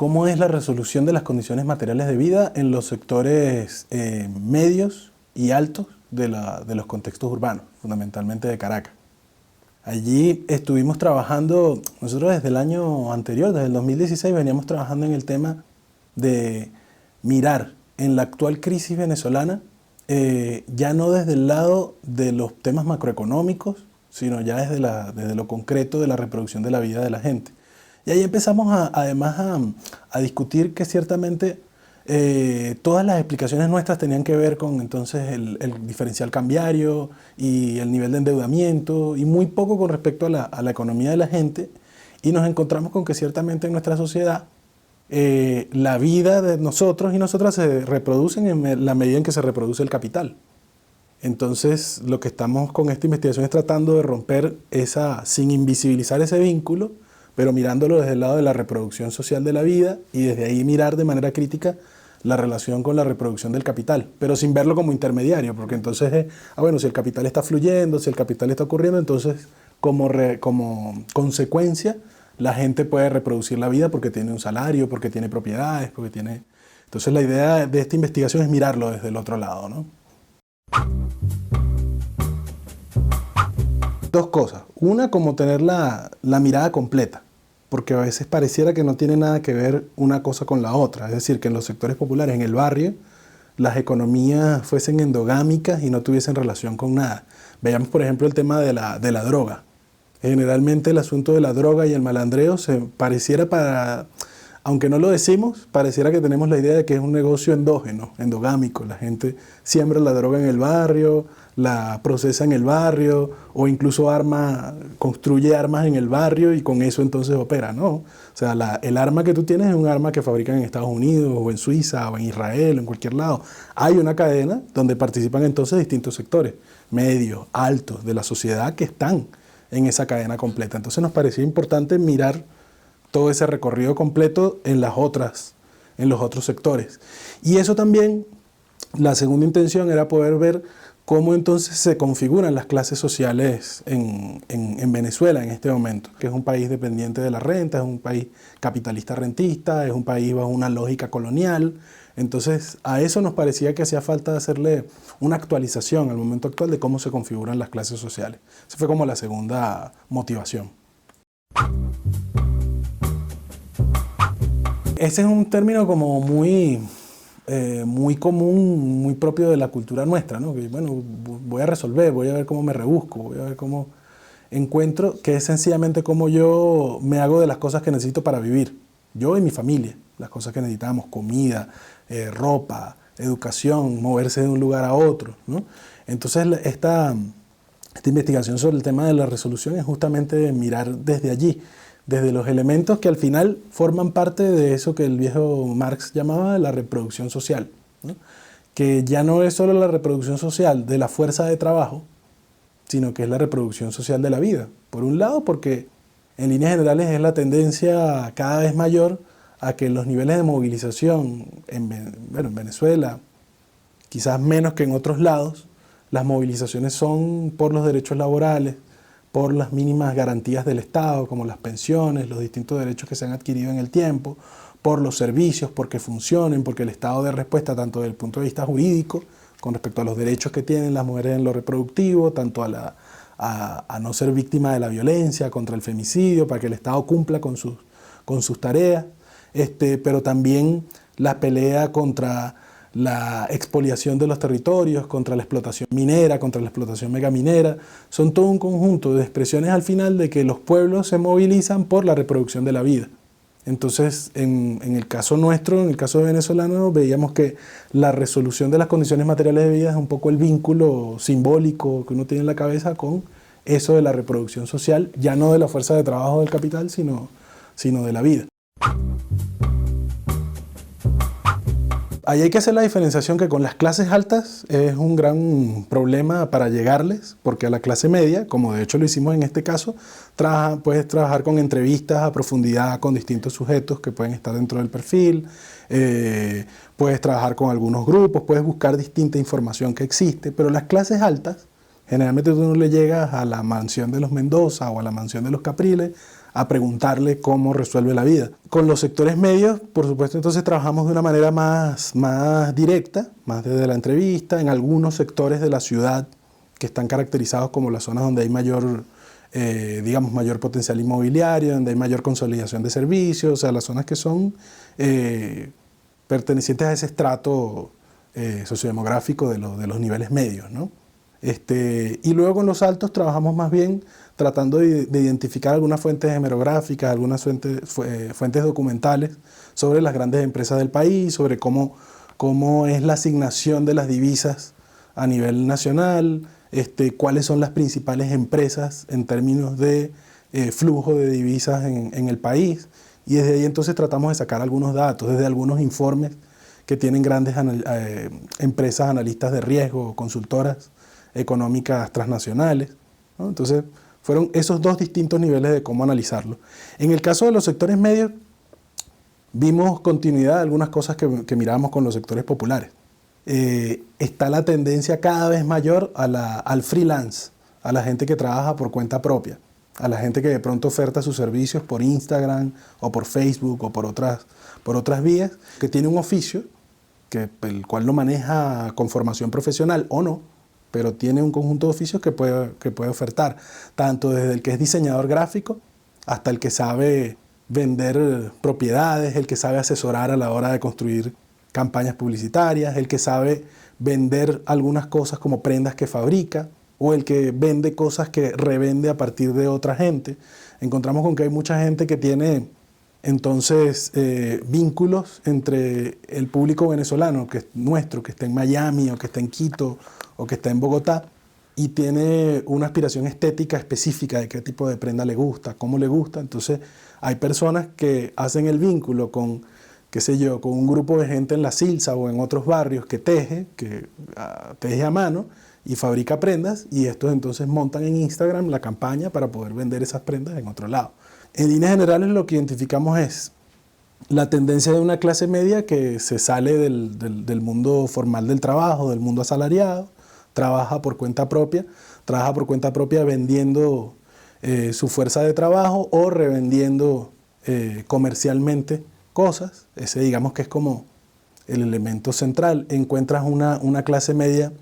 cómo es la resolución de las condiciones materiales de vida en los sectores medios y altos de los contextos urbanos, fundamentalmente de Caracas. Allí estuvimos trabajando, nosotros desde el año anterior, desde el 2016, veníamos trabajando en el tema de mirar en la actual crisis venezolana, ya no desde el lado de los temas macroeconómicos, sino ya desde lo concreto de la reproducción de la vida de la gente. Y ahí empezamos además a discutir que ciertamente todas las explicaciones nuestras tenían que ver con entonces el diferencial cambiario y el nivel de endeudamiento y muy poco con respecto a la economía de la gente, y nos encontramos con que ciertamente en nuestra sociedad la vida de nosotros y nosotras se reproducen en la medida en que se reproduce el capital. Entonces lo que estamos con esta investigación es tratando de romper sin invisibilizar ese vínculo, pero mirándolo desde el lado de la reproducción social de la vida y desde ahí mirar de manera crítica la relación con la reproducción del capital, pero sin verlo como intermediario, porque entonces bueno, si el capital está fluyendo, si el capital está ocurriendo, entonces como consecuencia la gente puede reproducir la vida porque tiene un salario, porque tiene propiedades, porque tiene... Entonces la idea de esta investigación es mirarlo desde el otro lado, ¿no? Dos cosas. Una, como tener la mirada completa, porque a veces pareciera que no tiene nada que ver una cosa con la otra. Es decir, que en los sectores populares, en el barrio, las economías fuesen endogámicas y no tuviesen relación con nada. Veamos, por ejemplo, el tema de la droga. Generalmente el asunto de la droga y el malandreo aunque no lo decimos, pareciera que tenemos la idea de que es un negocio endógeno, endogámico. La gente siembra la droga en el barrio, la procesa en el barrio, o incluso construye armas en el barrio y con eso entonces opera, ¿no? O sea, el arma que tú tienes es un arma que fabrican en Estados Unidos, o en Suiza, o en Israel, o en cualquier lado. Hay una cadena donde participan entonces distintos sectores, medios, altos, de la sociedad que están en esa cadena completa. Entonces nos parecía importante mirar todo ese recorrido completo en los otros sectores. Y eso también, la segunda intención era poder ver cómo entonces se configuran las clases sociales en Venezuela en este momento, que es un país dependiente de la renta, es un país capitalista rentista, es un país bajo una lógica colonial. Entonces a eso nos parecía que hacía falta hacerle una actualización al momento actual de cómo se configuran las clases sociales. Esa fue como la segunda motivación. Ese es un término como muy común, muy propio de la cultura nuestra, ¿no? Que, bueno, voy a resolver, voy a ver cómo me rebusco, voy a ver cómo encuentro, que es sencillamente cómo yo me hago de las cosas que necesito para vivir. Yo y mi familia, las cosas que necesitamos, comida, ropa, educación, moverse de un lugar a otro, ¿no? Entonces esta investigación sobre el tema de la resolución es justamente mirar desde allí, desde los elementos que al final forman parte de eso que el viejo Marx llamaba la reproducción social, ¿no? Que ya no es solo la reproducción social de la fuerza de trabajo, sino que es la reproducción social de la vida. Por un lado, porque en líneas generales es la tendencia cada vez mayor a que los niveles de movilización en Venezuela, quizás menos que en otros lados, las movilizaciones son por los derechos laborales, por las mínimas garantías del Estado, como las pensiones, los distintos derechos que se han adquirido en el tiempo, por los servicios, porque funcionen, porque el Estado dé respuesta tanto desde el punto de vista jurídico, con respecto a los derechos que tienen las mujeres en lo reproductivo, tanto a no ser víctima de la violencia, contra el femicidio, para que el Estado cumpla con sus tareas, pero también la pelea contra la expoliación de los territorios, contra la explotación minera, contra la explotación megaminera. Son todo un conjunto de expresiones al final de que los pueblos se movilizan por la reproducción de la vida. Entonces, en el caso nuestro, en el caso de venezolano, veíamos que la resolución de las condiciones materiales de vida es un poco el vínculo simbólico que uno tiene en la cabeza con eso de la reproducción social, ya no de la fuerza de trabajo del capital, sino de la vida. Ahí hay que hacer la diferenciación que con las clases altas es un gran problema para llegarles, porque a la clase media, como de hecho lo hicimos en este caso, puedes trabajar con entrevistas a profundidad con distintos sujetos que pueden estar dentro del perfil, puedes trabajar con algunos grupos, puedes buscar distinta información que existe, pero las clases altas, generalmente tú no le llegas a la mansión de los Mendoza o a la mansión de los Capriles a preguntarle cómo resuelve la vida. Con los sectores medios, por supuesto, entonces trabajamos de una manera más directa, más desde la entrevista, en algunos sectores de la ciudad que están caracterizados como las zonas donde hay mayor, mayor potencial inmobiliario, donde hay mayor consolidación de servicios, o sea, las zonas que son pertenecientes a ese estrato sociodemográfico de los niveles medios, ¿no? Y luego con los altos trabajamos más bien tratando de identificar algunas fuentes hemerográficas, algunas fuentes documentales sobre las grandes empresas del país, sobre cómo es la asignación de las divisas a nivel nacional, cuáles son las principales empresas en términos de flujo de divisas en el país. Y desde ahí entonces tratamos de sacar algunos datos, desde algunos informes que tienen grandes empresas analistas de riesgo, consultoras económicas transnacionales, ¿no? Entonces fueron esos dos distintos niveles de cómo analizarlo. En el caso de los sectores medios, vimos continuidad de algunas cosas que mirábamos con los sectores populares. Está la tendencia cada vez mayor al freelance, a la gente que trabaja por cuenta propia, a la gente que de pronto oferta sus servicios por Instagram o por Facebook o por otras vías, que tiene un oficio, el cual lo maneja con formación profesional o no, pero tiene un conjunto de oficios que puede ofertar, tanto desde el que es diseñador gráfico hasta el que sabe vender propiedades, el que sabe asesorar a la hora de construir campañas publicitarias, el que sabe vender algunas cosas como prendas que fabrica, o el que vende cosas que revende a partir de otra gente. Encontramos con que hay mucha gente que tiene entonces vínculos entre el público venezolano, que es nuestro, que está en Miami o que está en Quito o que está en Bogotá, y tiene una aspiración estética específica de qué tipo de prenda le gusta, cómo le gusta. Entonces hay personas que hacen el vínculo con, qué sé yo, con un grupo de gente en La Silsa o en otros barrios que teje a mano y fabrica prendas, y estos entonces montan en Instagram la campaña para poder vender esas prendas en otro lado. En líneas generales lo que identificamos es la tendencia de una clase media que se sale del mundo formal del trabajo, del mundo asalariado, trabaja por cuenta propia vendiendo su fuerza de trabajo o revendiendo comercialmente cosas. Ese digamos que es como el elemento central. Encuentras una clase media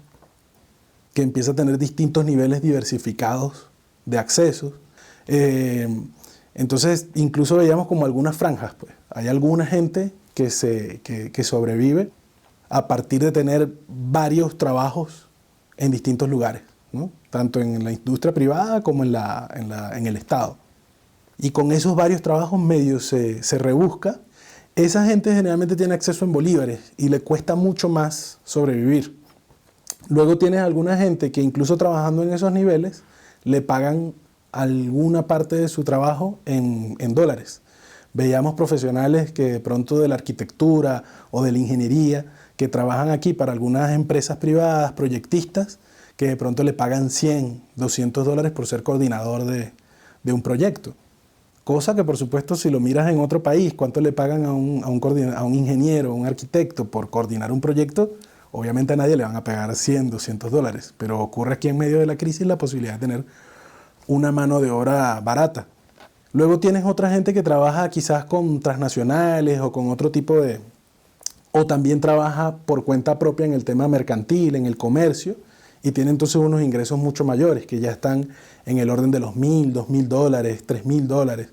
que empieza a tener distintos niveles diversificados de accesos. Entonces, incluso veíamos como algunas franjas, pues. Hay alguna gente que sobrevive a partir de tener varios trabajos en distintos lugares, ¿no? Tanto en la industria privada como en el Estado. Y con esos varios trabajos medios se rebusca. Esa gente generalmente tiene acceso en bolívares y le cuesta mucho más sobrevivir. Luego tienes alguna gente que incluso trabajando en esos niveles le pagan alguna parte de su trabajo en dólares. Veíamos profesionales que de pronto de la arquitectura o de la ingeniería que trabajan aquí para algunas empresas privadas, proyectistas, que de pronto le pagan 100, 200 dólares por ser coordinador de un proyecto. Cosa que por supuesto si lo miras en otro país, cuánto le pagan a un ingeniero, a un arquitecto por coordinar un proyecto, obviamente a nadie le van a pagar 100, 200 dólares, pero ocurre aquí en medio de la crisis la posibilidad de tener una mano de obra barata. Luego tienes otra gente que trabaja quizás con transnacionales o con otro tipo o también trabaja por cuenta propia en el tema mercantil, en el comercio, y tiene entonces unos ingresos mucho mayores, que ya están en el orden de los $1,000, $2,000, $3,000,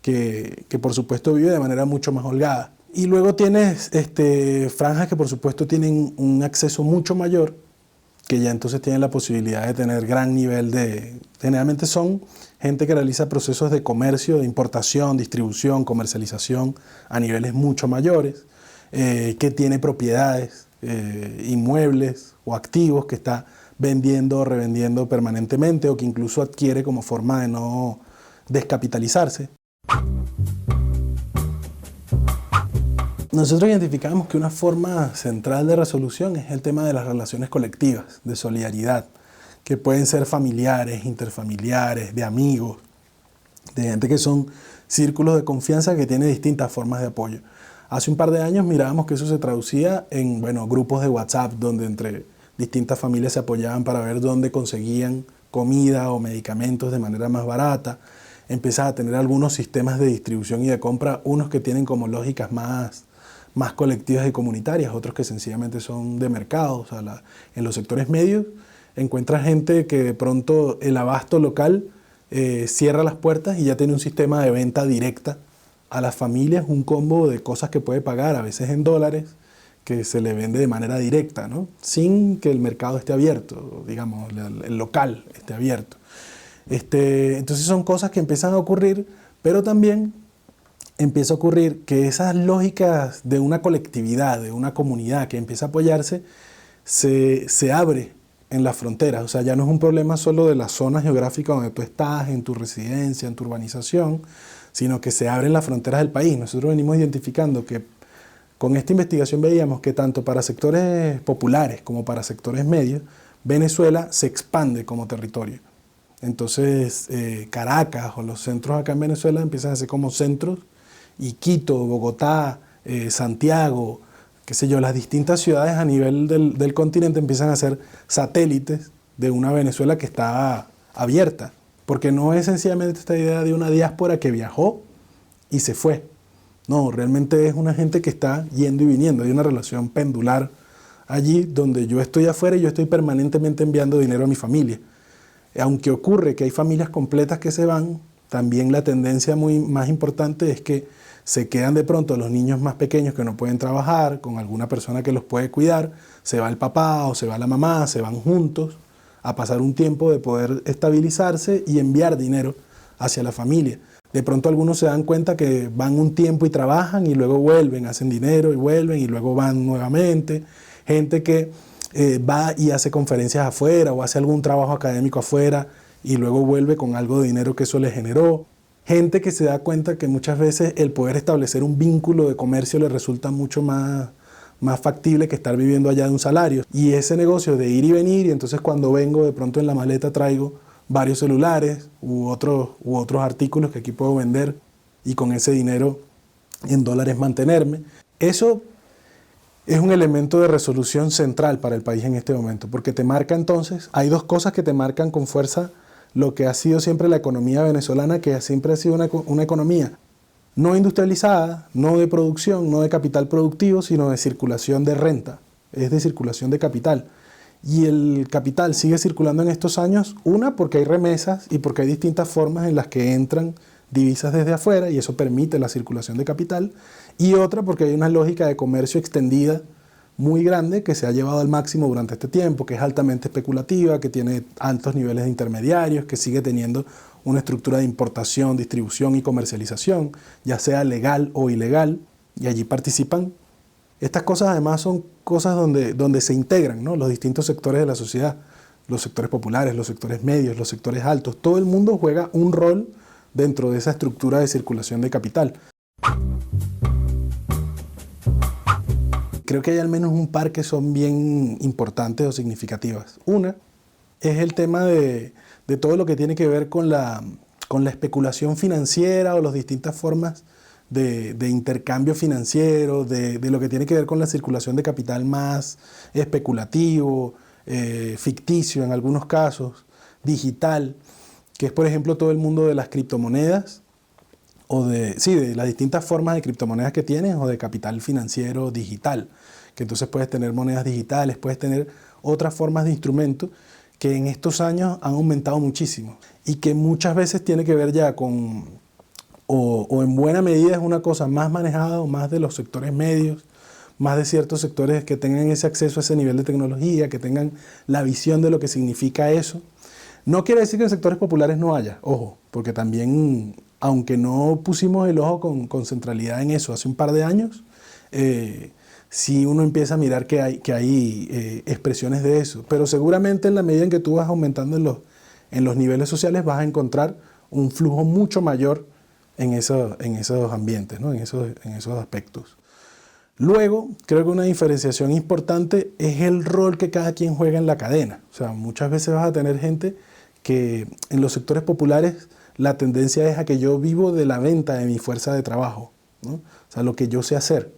que por supuesto vive de manera mucho más holgada. Y luego tienes franjas que por supuesto tienen un acceso mucho mayor, que ya entonces tienen la posibilidad de tener gran nivel generalmente son gente que realiza procesos de comercio, de importación, distribución, comercialización a niveles mucho mayores, que tiene propiedades, inmuebles o activos que está vendiendo o revendiendo permanentemente o que incluso adquiere como forma de no descapitalizarse. Nosotros identificamos que una forma central de resolución es el tema de las relaciones colectivas, de solidaridad, que pueden ser familiares, interfamiliares, de amigos, de gente que son círculos de confianza que tienen distintas formas de apoyo. Hace un par de años mirábamos que eso se traducía en grupos de WhatsApp donde entre distintas familias se apoyaban para ver dónde conseguían comida o medicamentos de manera más barata. empiezas a tener algunos sistemas de distribución y de compra, unos que tienen como lógicas más colectivas y comunitarias, otros que sencillamente son de mercado. O sea, en los sectores medios encuentras gente que de pronto el abasto local cierra las puertas y ya tiene un sistema de venta directa a las familias, un combo de cosas que puede pagar, a veces en dólares, que se le vende de manera directa, ¿no? Sin que el mercado esté abierto, digamos, el local esté abierto. Entonces son cosas que empiezan a ocurrir, pero también empieza a ocurrir que esas lógicas de una colectividad, de una comunidad que empieza a apoyarse, se abre en las fronteras. O sea, ya no es un problema solo de la zona geográfica donde tú estás, en tu residencia, en tu urbanización, sino que se abren las fronteras del país. Nosotros venimos identificando que con esta investigación veíamos que tanto para sectores populares como para sectores medios, Venezuela se expande como territorio. Entonces, Caracas o los centros acá en Venezuela empiezan a ser como centros, y Quito, Bogotá, Santiago, qué sé yo, las distintas ciudades a nivel del continente empiezan a ser satélites de una Venezuela que está abierta. Porque no es sencillamente esta idea de una diáspora que viajó y se fue. No, realmente es una gente que está yendo y viniendo. Hay una relación pendular allí donde yo estoy afuera y yo estoy permanentemente enviando dinero a mi familia. Aunque ocurre que hay familias completas que se van, también la tendencia más importante es que se quedan de pronto los niños más pequeños que no pueden trabajar, con alguna persona que los puede cuidar, se va el papá o se va la mamá, se van juntos a pasar un tiempo de poder estabilizarse y enviar dinero hacia la familia. De pronto algunos se dan cuenta que van un tiempo y trabajan y luego vuelven, hacen dinero y vuelven y luego van nuevamente. Gente que va y hace conferencias afuera o hace algún trabajo académico afuera y luego vuelve con algo de dinero que eso le generó. Gente que se da cuenta que muchas veces el poder establecer un vínculo de comercio le resulta mucho más factible que estar viviendo allá de un salario. Y ese negocio de ir y venir, y entonces cuando vengo de pronto en la maleta traigo varios celulares u otros artículos que aquí puedo vender y con ese dinero en dólares mantenerme. Eso es un elemento de resolución central para el país en este momento, porque te marca entonces, hay dos cosas que te marcan con fuerza lo que ha sido siempre la economía venezolana, que siempre ha sido una economía no industrializada, no de producción, no de capital productivo, sino de circulación de renta, es de circulación de capital. Y el capital sigue circulando en estos años, una, porque hay remesas y porque hay distintas formas en las que entran divisas desde afuera y eso permite la circulación de capital, y otra, porque hay una lógica de comercio extendida muy grande que se ha llevado al máximo durante este tiempo, que es altamente especulativa, que tiene altos niveles de intermediarios, que sigue teniendo una estructura de importación, distribución y comercialización, ya sea legal o ilegal, y allí participan. Estas cosas además son cosas donde se integran, ¿no?, los distintos sectores de la sociedad, los sectores populares, los sectores medios, los sectores altos. Todo el mundo juega un rol dentro de esa estructura de circulación de capital. Creo que hay al menos un par que son bien importantes o significativas. Una es el tema de todo lo que tiene que ver con la especulación financiera o las distintas formas de intercambio financiero, de lo que tiene que ver con la circulación de capital más especulativo, ficticio en algunos casos, digital, que es por ejemplo todo el mundo de las criptomonedas, o de las distintas formas de criptomonedas que tienes o de capital financiero digital, que entonces puedes tener monedas digitales, puedes tener otras formas de instrumentos que en estos años han aumentado muchísimo y que muchas veces tiene que ver ya con, o en buena medida es una cosa más manejada o más de los sectores medios, más de ciertos sectores que tengan ese acceso a ese nivel de tecnología, que tengan la visión de lo que significa eso. No quiere decir que en sectores populares no haya, ojo, porque también, aunque no pusimos el ojo con centralidad en eso hace un par de años, sí uno empieza a mirar que hay expresiones de eso. Pero seguramente en la medida en que tú vas aumentando en los niveles sociales vas a encontrar un flujo mucho mayor en esos ambientes, ¿no?, en esos aspectos. Luego, creo que una diferenciación importante es el rol que cada quien juega en la cadena. O sea, muchas veces vas a tener gente que en los sectores populares la tendencia es a que yo vivo de la venta de mi fuerza de trabajo, ¿no? O sea, lo que yo sé hacer,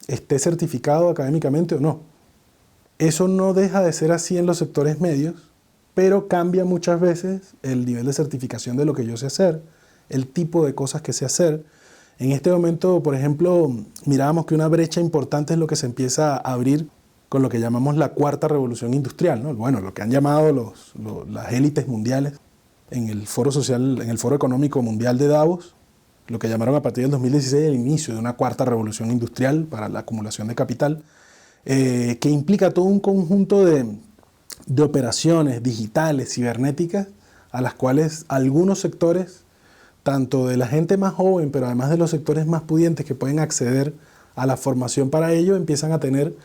esté certificado académicamente o no. Eso no deja de ser así en los sectores medios, pero cambia muchas veces el nivel de certificación de lo que yo sé hacer, el tipo de cosas que sé hacer. En este momento, por ejemplo, mirábamos que una brecha importante es lo que se empieza a abrir con lo que llamamos la cuarta revolución industrial, ¿no? Bueno, lo que han llamado las élites mundiales en el foro social, en el foro económico mundial de Davos, lo que llamaron a partir del 2016 el inicio de una cuarta revolución industrial para la acumulación de capital, que implica todo un conjunto de operaciones digitales, cibernéticas, a las cuales algunos sectores, tanto de la gente más joven, pero además de los sectores más pudientes que pueden acceder a la formación para ello, empiezan a tener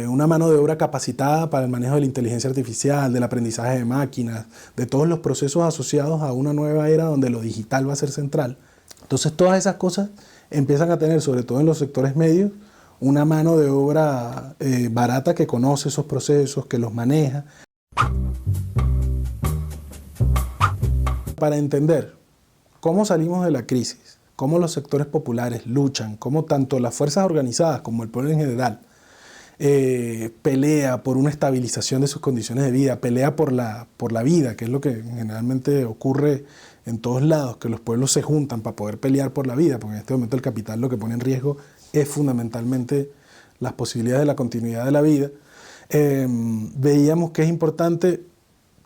una mano de obra capacitada para el manejo de la inteligencia artificial, del aprendizaje de máquinas, de todos los procesos asociados a una nueva era donde lo digital va a ser central. Entonces todas esas cosas empiezan a tener, sobre todo en los sectores medios, una mano de obra barata que conoce esos procesos, que los maneja. Para entender cómo salimos de la crisis, cómo los sectores populares luchan, cómo tanto las fuerzas organizadas como el pueblo en general pelea por una estabilización de sus condiciones de vida, pelea por la vida, que es lo que generalmente ocurre en todos lados, que los pueblos se juntan para poder pelear por la vida, porque en este momento el capital lo que pone en riesgo es fundamentalmente las posibilidades de la continuidad de la vida. Veíamos que es importante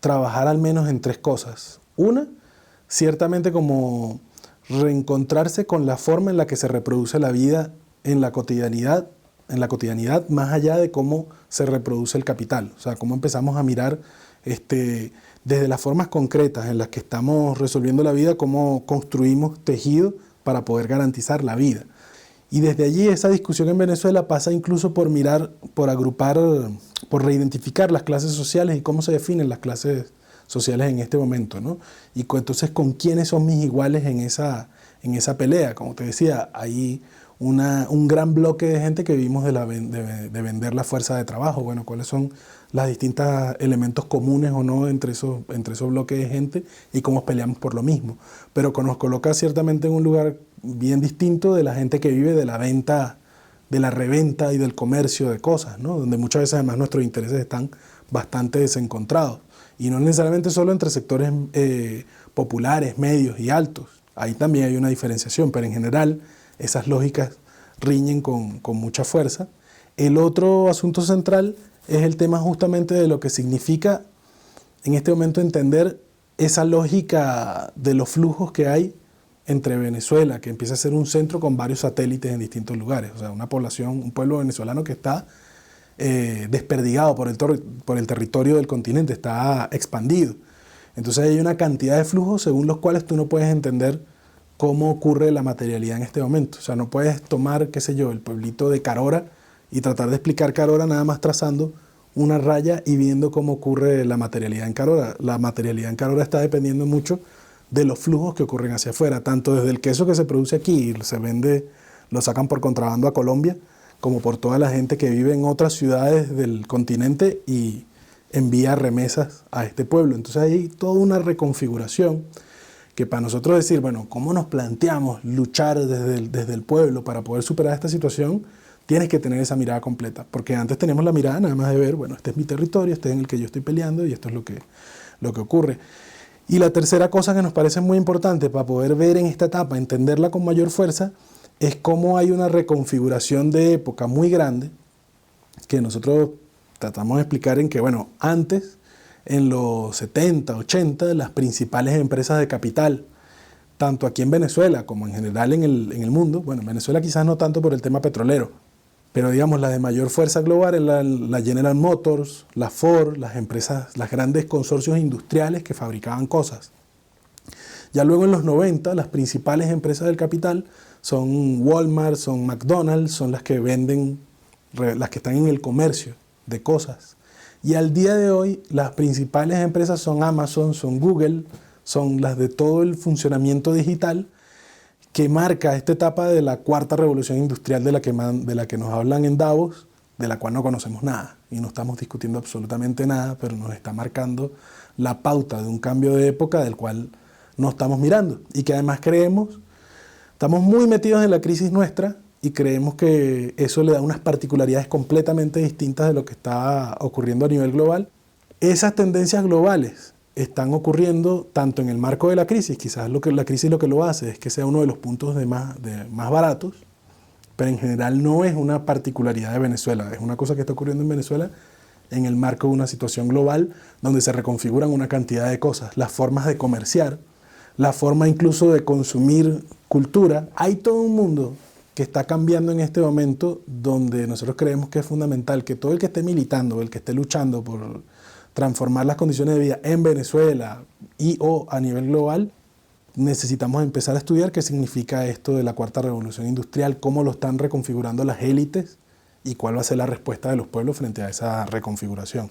trabajar al menos en tres cosas. Una, ciertamente como reencontrarse con la forma en la que se reproduce la vida en la cotidianidad, más allá de cómo se reproduce el capital. O sea, cómo empezamos a mirar desde las formas concretas en las que estamos resolviendo la vida, cómo construimos tejido para poder garantizar la vida. Y desde allí esa discusión en Venezuela pasa incluso por mirar, por agrupar, por reidentificar las clases sociales y cómo se definen las clases sociales en este momento, ¿no? Y entonces con quiénes son mis iguales en esa pelea. Como te decía, hay un gran bloque de gente que vivimos de vender la fuerza de trabajo. Bueno, ¿cuáles son los distintos elementos comunes o no entre esos bloques de gente y cómo peleamos por lo mismo? Pero nos coloca ciertamente en un lugar bien distinto de la gente que vive de la venta, de la reventa y del comercio de cosas, ¿no? Donde muchas veces además nuestros intereses están bastante desencontrados. Y no necesariamente solo entre sectores populares, medios y altos. Ahí también hay una diferenciación, pero en general esas lógicas riñen con mucha fuerza. El otro asunto central es el tema justamente de lo que significa en este momento entender esa lógica de los flujos que hay entre Venezuela, que empieza a ser un centro con varios satélites en distintos lugares. O sea, una población, un pueblo venezolano que está desperdigado por el territorio del continente, está expandido. Entonces hay una cantidad de flujos según los cuales tú no puedes entender cómo ocurre la materialidad en este momento. O sea, no puedes tomar, qué sé yo, el pueblito de Carora y tratar de explicar Carora nada más trazando una raya y viendo cómo ocurre la materialidad en Carora. La materialidad en Carora está dependiendo mucho de los flujos que ocurren hacia afuera, tanto desde el queso que se produce aquí y se vende, lo sacan por contrabando a Colombia, como por toda la gente que vive en otras ciudades del continente y envía remesas a este pueblo. Entonces hay toda una reconfiguración que para nosotros decir, bueno, ¿cómo nos planteamos luchar desde el pueblo para poder superar esta situación? Tienes que tener esa mirada completa, porque antes teníamos la mirada nada más de ver, bueno, este es mi territorio, este es en el que yo estoy peleando y esto es lo que ocurre. Y la tercera cosa que nos parece muy importante para poder ver en esta etapa, entenderla con mayor fuerza, es cómo hay una reconfiguración de época muy grande que nosotros tratamos de explicar en que, bueno, antes, en los 70, 80, las principales empresas de capital, tanto aquí en Venezuela como en general en el mundo, bueno, en Venezuela quizás no tanto por el tema petrolero, pero digamos la de mayor fuerza global es la General Motors, la Ford, las empresas, las grandes consorcios industriales que fabricaban cosas. Ya luego en los 90, las principales empresas del capital son Walmart, son McDonald's, son las que venden, las que están en el comercio de cosas. Y al día de hoy, las principales empresas son Amazon, son Google, son las de todo el funcionamiento digital que marca esta etapa de la cuarta revolución industrial de la que nos hablan en Davos, de la cual no conocemos nada y no estamos discutiendo absolutamente nada, pero nos está marcando la pauta de un cambio de época del cual no estamos mirando y que además estamos muy metidos en la crisis nuestra y creemos que eso le da unas particularidades completamente distintas de lo que está ocurriendo a nivel global. Esas tendencias globales están ocurriendo tanto en el marco de la crisis, quizás la crisis lo que lo hace es que sea uno de los puntos de más baratos, pero en general no es una particularidad de Venezuela, es una cosa que está ocurriendo en Venezuela en el marco de una situación global donde se reconfiguran una cantidad de cosas, las formas de comerciar, la forma incluso de consumir cultura. Hay todo un mundo que está cambiando en este momento donde nosotros creemos que es fundamental que todo el que esté militando, el que esté luchando por transformar las condiciones de vida en Venezuela y o a nivel global, necesitamos empezar a estudiar qué significa esto de la cuarta revolución industrial, cómo lo están reconfigurando las élites y cuál va a ser la respuesta de los pueblos frente a esa reconfiguración.